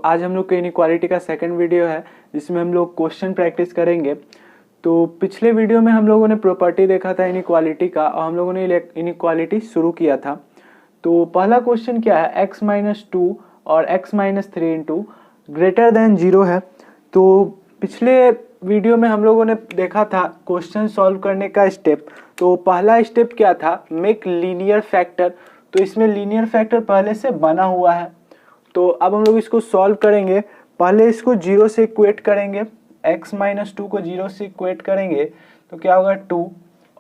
आज हम लोग के इनइक्वालिटी का सेकंड वीडियो है जिसमें हम लोग क्वेश्चन प्रैक्टिस करेंगे। तो पिछले वीडियो में हम लोगों ने प्रॉपर्टी देखा था इनइक्वालिटी का और हम लोगों ने इनइक्वालिटी शुरू किया था। तो पहला क्वेश्चन क्या है, x-2 और x-3 इंटू ग्रेटर देन 0 है। तो पिछले वीडियो में हम लोगों ने देखा था क्वेश्चन सॉल्व करने का स्टेप। तो पहला स्टेप क्या था, मेक लीनियर फैक्टर। तो इसमें लीनियर फैक्टर पहले से बना हुआ है, तो अब हम लोग इसको सॉल्व करेंगे। पहले इसको 0 से इक्वेट करेंगे, x-2 को 0 से इक्वेट करेंगे तो क्या होगा 2,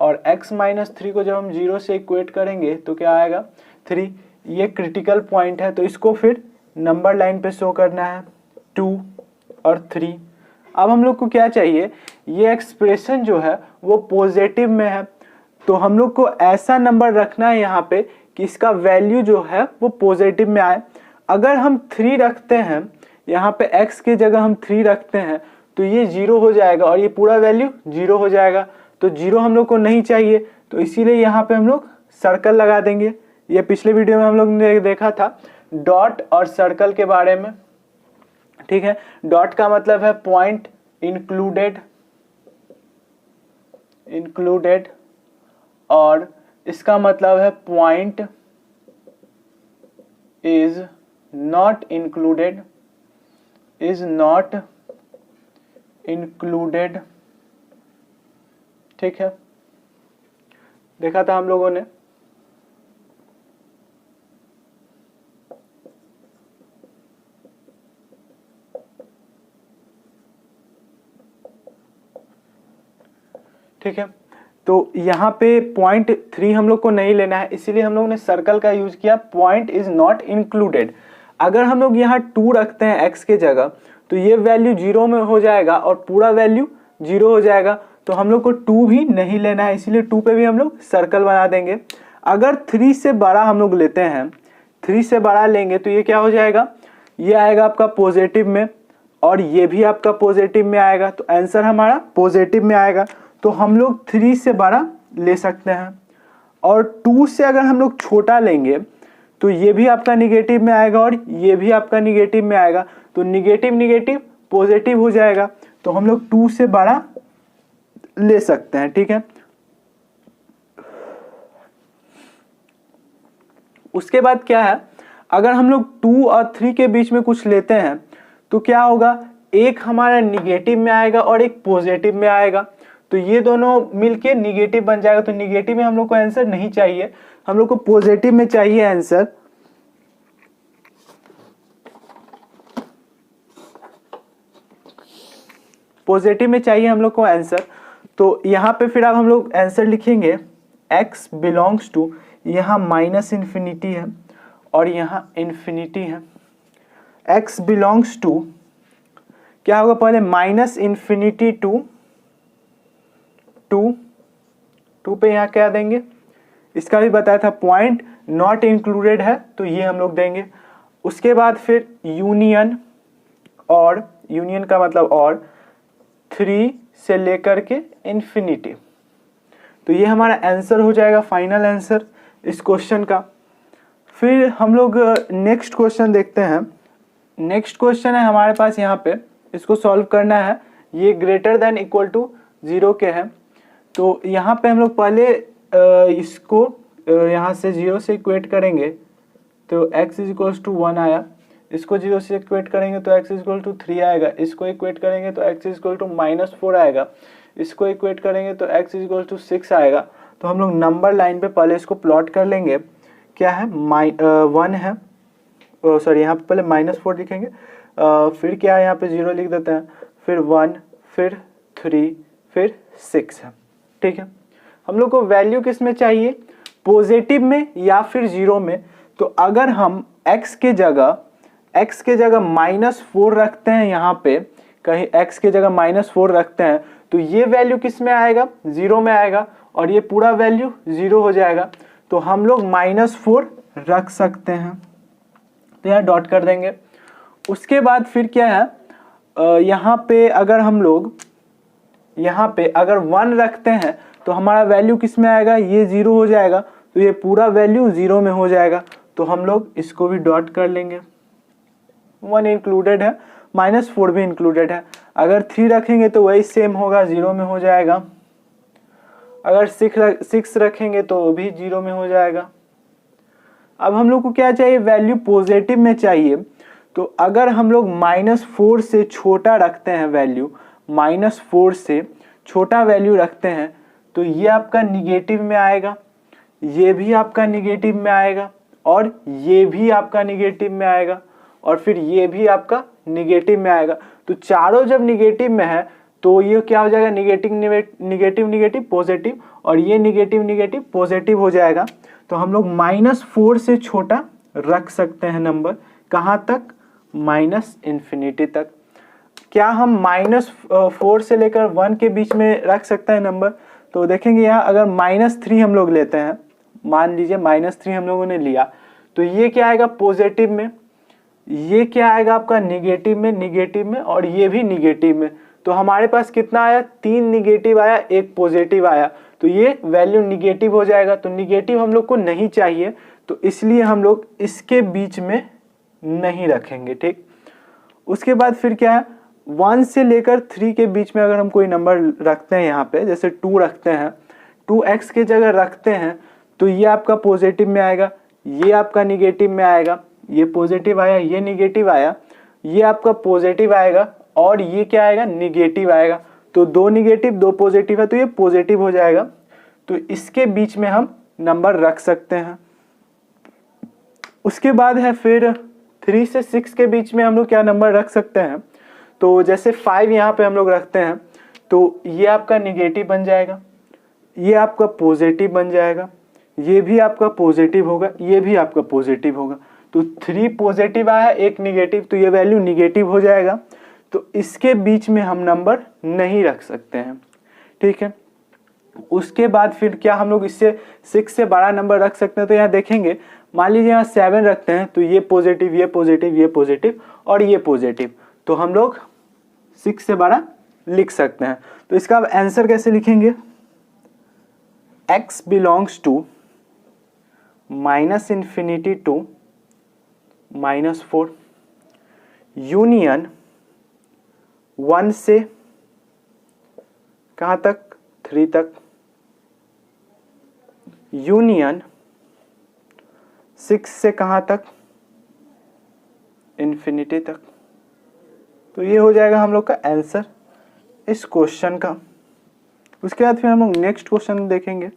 और x-3 को जब हम 0 से इक्वेट करेंगे तो क्या आएगा 3। ये क्रिटिकल पॉइंट है, तो इसको फिर नंबर लाइन पे शो करना है 2 और 3। अब हम लोग को क्या चाहिए, ये एक्सप्रेशन जो है वो पॉजिटिव में है, तो हम लोग को ऐसा नंबर रखना है यहाँ पे कि इसका वैल्यू जो है वो पॉजिटिव में आए। अगर हम 3 रखते हैं यहाँ पे, x की जगह हम 3 रखते हैं तो ये 0 हो जाएगा और ये पूरा वैल्यू 0 हो जाएगा। तो 0 हम लोग को नहीं चाहिए, तो इसीलिए यहाँ पे हम लोग सर्कल लगा देंगे। ये पिछले वीडियो में हम लोग ने देखा था डॉट और सर्कल के बारे में, ठीक है। डॉट का मतलब है पॉइंट इंक्लूडेड और इसका मतलब है पॉइंट इज नॉट इंक्लूडेड, ठीक है। देखा था हम लोगों ने। ठीक है, तो यहाँ पे पॉइंट 3 हम लोग को नहीं लेना है, इसीलिए हम लोग ने सर्कल का यूज किया, पॉइंट इज नॉट इंक्लूडेड। अगर हम लोग यहाँ 2 रखते हैं x के जगह तो ये वैल्यू 0 में हो जाएगा और पूरा वैल्यू 0 हो जाएगा, तो हम लोग को 2 भी नहीं लेना है, इसीलिए 2 पे भी हम लोग सर्कल बना देंगे। अगर 3 से बड़ा हम लोग लेते हैं, 3 से बड़ा लेंगे तो ये क्या हो जाएगा, ये आएगा आपका पॉजिटिव में और ये भी आपका पॉजिटिव में आएगा, तो आंसर हमारा पॉजिटिव में आएगा। तो हम लोग 3 से बड़ा ले सकते हैं, और 2 से अगर हम लोग छोटा लेंगे तो ये भी आपका निगेटिव में आएगा और ये भी आपका निगेटिव में आएगा, तो निगेटिव निगेटिव पॉजिटिव हो जाएगा, तो हम लोग 2 से बड़ा ले सकते हैं, ठीक है। उसके बाद क्या है, अगर हम लोग 2 और 3 के बीच में कुछ लेते हैं तो क्या होगा, एक हमारा निगेटिव में आएगा और एक पॉजिटिव में आएगा, तो ये दोनों मिलके निगेटिव बन जाएगा। तो निगेटिव में हम लोग को आंसर नहीं चाहिए, हम लोग को पॉजिटिव में चाहिए आंसर। पॉजिटिव में चाहिए हम लोग को आंसर। तो यहाँ पे फिर अब हम लोग आंसर लिखेंगे x बिलोंग्स टू, यहाँ माइनस इन्फिनिटी है और यहाँ इन्फिनिटी है। x बिलोंग्स टू क्या होगा, पहले माइनस इन्फिनिटी टू 2 पे यहाँ क्या देंगे, इसका भी बताया था पॉइंट नॉट इंक्लूडेड है तो ये हम लोग देंगे। उसके बाद फिर यूनियन, और यूनियन का मतलब और 3 से लेकर के इन्फिनिटी, तो ये हमारा आंसर हो जाएगा, फाइनल आंसर इस क्वेश्चन का। फिर हम लोग नेक्स्ट क्वेश्चन देखते हैं। नेक्स्ट क्वेश्चन है हमारे पास यहाँ पे, इसको सॉल्व करना है। ये ग्रेटर देन इक्वल टू 0 के है, तो यहाँ पे हम लोग पहले इसको यहाँ से 0 से इक्वेट करेंगे तो x इज इक्वल्स टू 1 आया। इसको 0 से इक्वेट करेंगे तो x इज इक्वल टू 3 आएगा। इसको इक्वेट करेंगे तो x इज इक्वल टू -4 आएगा। इसको इक्वेट करेंगे तो x इज इक्वल टू 6 आएगा। तो हम लोग नंबर लाइन पे पहले इसको प्लॉट कर लेंगे। क्या है, 1 है, सॉरी यहाँ पे पहले -4 लिखेंगे, फिर क्या है यहाँ पे 0 लिख देते हैं, फिर 1, फिर 3, फिर 6 है, ठीक है। हम लोग को वैल्यू किस में चाहिए, पॉजिटिव में या फिर 0 में। तो अगर हम x के जगह -4 रखते हैं, यहाँ पे कहीं x के जगह -4 रखते हैं तो ये वैल्यू किस में आएगा, 0 में आएगा और ये पूरा वैल्यू 0 हो जाएगा। तो हम लोग -4 रख सकते हैं, तो यहाँ डॉट कर देंगे। उसके बाद फिर क्या है, यहाँ पे अगर हम लोग यहाँ पे अगर 1 रखते हैं तो हमारा वैल्यू किस में आएगा, ये 0 हो जाएगा, तो ये पूरा वैल्यू 0 में हो जाएगा। तो हम लोग इसको भी डॉट कर लेंगे 1 इंक्लूडेड है, -4 भी इंक्लूडेड है। अगर 3 रखेंगे तो वही सेम होगा, 0 में हो जाएगा। अगर 6 रखेंगे तो वो भी 0 में हो जाएगा। अब हम लोग को क्या चाहिए, वैल्यू पॉजिटिव में चाहिए। तो अगर हम लोग -4 से छोटा रखते हैं वैल्यू, -4 से छोटा वैल्यू रखते हैं, तो ये आपका निगेटिव में आएगा, ये भी आपका निगेटिव में आएगा, और ये भी आपका निगेटिव में आएगा, और फिर ये भी आपका निगेटिव में आएगा। तो चारों जब निगेटिव में है तो ये क्या हो जाएगा, निगेटिव निगेटिव पॉजिटिव, और ये निगेटिव निगेटिव पॉजिटिव हो जाएगा। तो हम लोग -4 से छोटा रख सकते हैं नंबर, कहाँ तक, -∞ तक। क्या हम -4 से लेकर 1 के बीच में रख सकते हैं नंबर? तो देखेंगे यहाँ अगर -3 हम लोग लेते हैं, मान लीजिए -3 हम लोगों ने लिया, तो ये क्या आएगा पॉजिटिव में, ये क्या आएगा आपका निगेटिव में, और ये भी निगेटिव में। तो हमारे पास कितना आया, 3 निगेटिव आया, 1 पॉजिटिव आया, तो ये वैल्यू निगेटिव हो जाएगा। तो निगेटिव हम लोग को नहीं चाहिए, तो इसलिए हम लोग इसके बीच में नहीं रखेंगे, ठीक। उसके बाद फिर क्या है, 1 से लेकर 3 के बीच में अगर हम कोई नंबर रखते हैं यहाँ पे, जैसे 2 रखते हैं, 2x के जगह रखते हैं, तो ये आपका पॉजिटिव में आएगा, ये आपका निगेटिव में आएगा, ये पॉजिटिव आया, ये निगेटिव आया, ये आपका पॉजिटिव आएगा, और ये क्या आएगा, निगेटिव आएगा। तो 2 निगेटिव 2 पॉजिटिव है, तो ये पॉजिटिव हो जाएगा। तो इसके बीच में हम नंबर रख सकते हैं। उसके बाद है फिर 3 से 6 के बीच में हम लोग क्या नंबर रख सकते हैं। तो जैसे 5 यहाँ पे हम लोग रखते हैं, तो ये आपका निगेटिव बन जाएगा, ये आपका पॉजिटिव बन जाएगा, ये भी आपका पॉजिटिव होगा, ये भी आपका पॉजिटिव होगा। तो 3 पॉजिटिव आया, 1 निगेटिव, तो ये वैल्यू निगेटिव हो जाएगा। तो इसके बीच में हम नंबर नहीं रख सकते हैं, ठीक है। उसके बाद फिर क्या हम लोग इससे 6 से बड़ा नंबर रख सकते हैं। तो यहाँ देखेंगे, मान लीजिए यहाँ 7 रखते हैं, तो ये पॉजिटिव, ये पॉजिटिव, ये पॉजिटिव, और ये पॉजिटिव, तो हम लोग 6 से बड़ा लिख सकते हैं। तो इसका अब आंसर कैसे लिखेंगे, x belongs to -∞ to -4 union 1 से कहाँ तक, 3 तक, यूनियन 6 से कहाँ तक, इन्फिनिटी तक। तो ये हो जाएगा हम लोग का आंसर इस क्वेश्चन का। उसके बाद फिर हम लोग नेक्स्ट क्वेश्चन देखेंगे।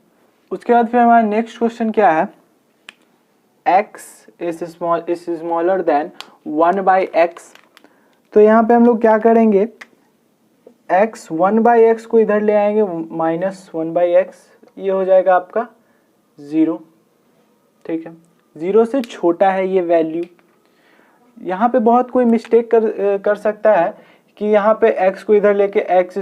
उसके बाद फिर हमारा नेक्स्ट क्वेश्चन क्या है, x is smaller than 1/x। तो यहाँ पे हम लोग क्या करेंगे, x 1/x को इधर ले आएंगे, -1/x, ये हो जाएगा आपका 0, ठीक है। 0 से छोटा है ये वैल्यू। यहाँ पे बहुत कोई मिस्टेक कर सकता है कि यहाँ पे x को इधर लेके x²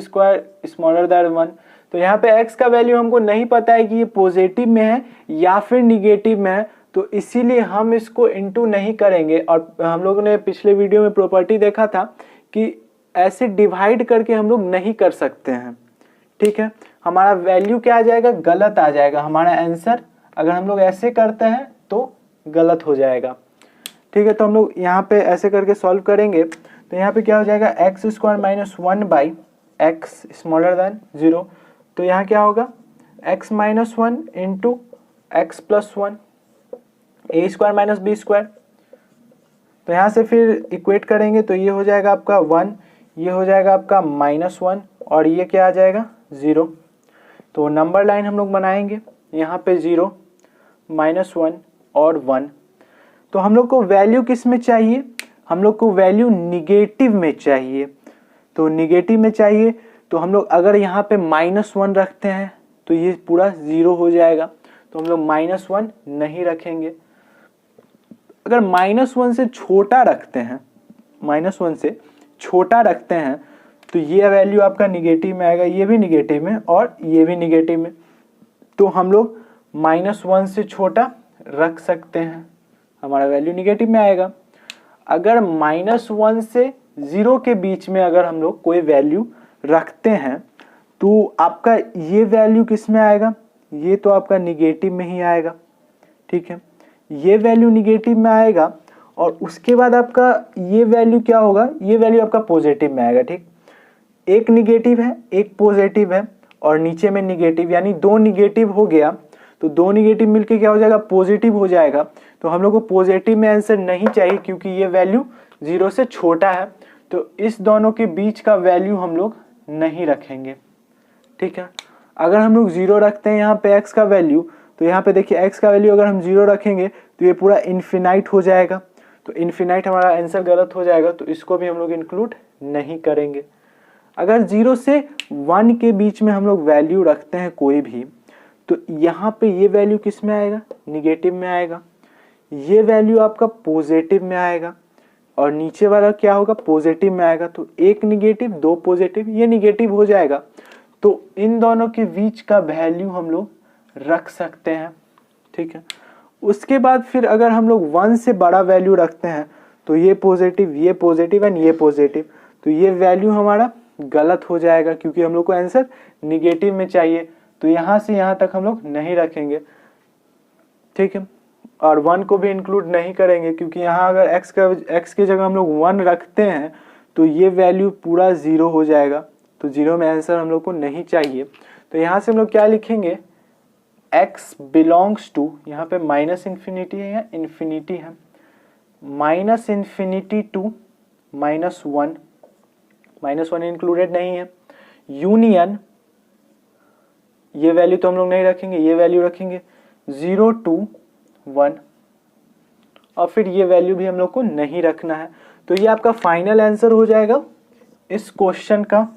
स्मॉलर देन 1। तो यहाँ पे x का वैल्यू हमको नहीं पता है कि ये पॉजिटिव में है या फिर निगेटिव में है, तो इसीलिए हम इसको इनटू नहीं करेंगे। और हम लोगों ने पिछले वीडियो में प्रॉपर्टी देखा था कि ऐसे डिवाइड करके हम लोग नहीं कर सकते हैं, ठीक है। हमारा वैल्यू क्या आ जाएगा, गलत आ जाएगा। हमारा आंसर अगर हम लोग ऐसे करते हैं तो गलत हो जाएगा, ठीक है। तो हम लोग यहाँ पे ऐसे करके सॉल्व करेंगे। तो यहाँ पे क्या हो जाएगा, x² - 1/x स्मॉलर देन 0। तो यहाँ क्या होगा, x - 1 into x + 1, a² - b²। तो यहाँ से फिर इक्वेट करेंगे, तो ये हो जाएगा आपका 1, ये हो जाएगा आपका -1, और ये क्या आ जाएगा 0। तो नंबर लाइन हम लोग बनाएंगे, यहाँ पे 0, -1 और 1। तो हम लोग को वैल्यू किस में चाहिए, हम लोग को वैल्यू निगेटिव में चाहिए। तो निगेटिव में चाहिए, तो हम लोग अगर यहाँ पे -1 रखते हैं तो ये पूरा 0 हो जाएगा। तो हम लोग -1 नहीं रखेंगे। अगर -1 से छोटा रखते हैं, -1 से छोटा रखते हैं, तो ये वैल्यू आपका निगेटिव में आएगा, ये भी निगेटिव में और ये भी निगेटिव में। तो हम लोग -1 से छोटा रख सकते हैं, हमारा वैल्यू निगेटिव में आएगा। अगर -1 से 0 के बीच में अगर हम लोग कोई वैल्यू रखते हैं, तो आपका ये वैल्यू किस में आएगा, ये तो आपका निगेटिव में ही आएगा, ठीक है। ये वैल्यू निगेटिव में आएगा, और उसके बाद आपका ये वैल्यू क्या होगा, ये वैल्यू आपका पॉजिटिव में आएगा। ठीक, एक निगेटिव है एक पॉजिटिव है और नीचे में निगेटिव, यानी दो निगेटिव हो गया तो दो निगेटिव मिलके क्या हो जाएगा, पॉजिटिव हो जाएगा। तो हम लोग को पॉजिटिव में आंसर नहीं चाहिए क्योंकि ये वैल्यू 0 से छोटा है, तो इस दोनों के बीच का वैल्यू हम लोग नहीं रखेंगे। ठीक है, अगर हम लोग 0 रखते हैं यहाँ पे x का वैल्यू, तो यहाँ पे देखिए x का वैल्यू अगर हम 0 रखेंगे तो ये पूरा इन्फिनाइट हो जाएगा, तो इन्फिनाइट हमारा आंसर गलत हो जाएगा, तो इसको भी हम लोग इंक्लूड नहीं करेंगे। अगर 0 से 1 के बीच में हम लोग वैल्यू रखते हैं कोई भी, तो यहाँ पे ये वैल्यू किस में आएगा, निगेटिव में आएगा, ये वैल्यू आपका पॉजिटिव में आएगा और नीचे वाला क्या होगा, पॉजिटिव में आएगा। तो एक निगेटिव दो पॉजिटिव, ये निगेटिव हो जाएगा, तो इन दोनों के बीच का वैल्यू हम लोग रख सकते हैं। ठीक है, उसके बाद फिर अगर हम लोग 1 से बड़ा वैल्यू रखते हैं तो ये पॉजिटिव एंड ये पॉजिटिव, तो ये वैल्यू हमारा गलत हो जाएगा क्योंकि हम लोग को आंसर निगेटिव में चाहिए, तो यहाँ से यहाँ तक हम लोग नहीं रखेंगे। ठीक है, और 1 को भी इंक्लूड नहीं करेंगे क्योंकि यहाँ अगर x की जगह हम लोग 1 रखते हैं तो ये वैल्यू पूरा 0 हो जाएगा, तो 0 में आंसर हम लोग को नहीं चाहिए। तो यहाँ से हम लोग क्या लिखेंगे, x बिलोंग्स टू, यहाँ पे माइनस इन्फिनिटी है या इन्फिनिटी है, माइनस इन्फिनिटी टू -1, -1 इंक्लूडेड नहीं है, यूनियन, ये वैल्यू तो हम लोग नहीं रखेंगे, ये वैल्यू रखेंगे 0 to 1, और फिर ये वैल्यू भी हम लोग को नहीं रखना है। तो ये आपका फाइनल आंसर हो जाएगा इस क्वेश्चन का।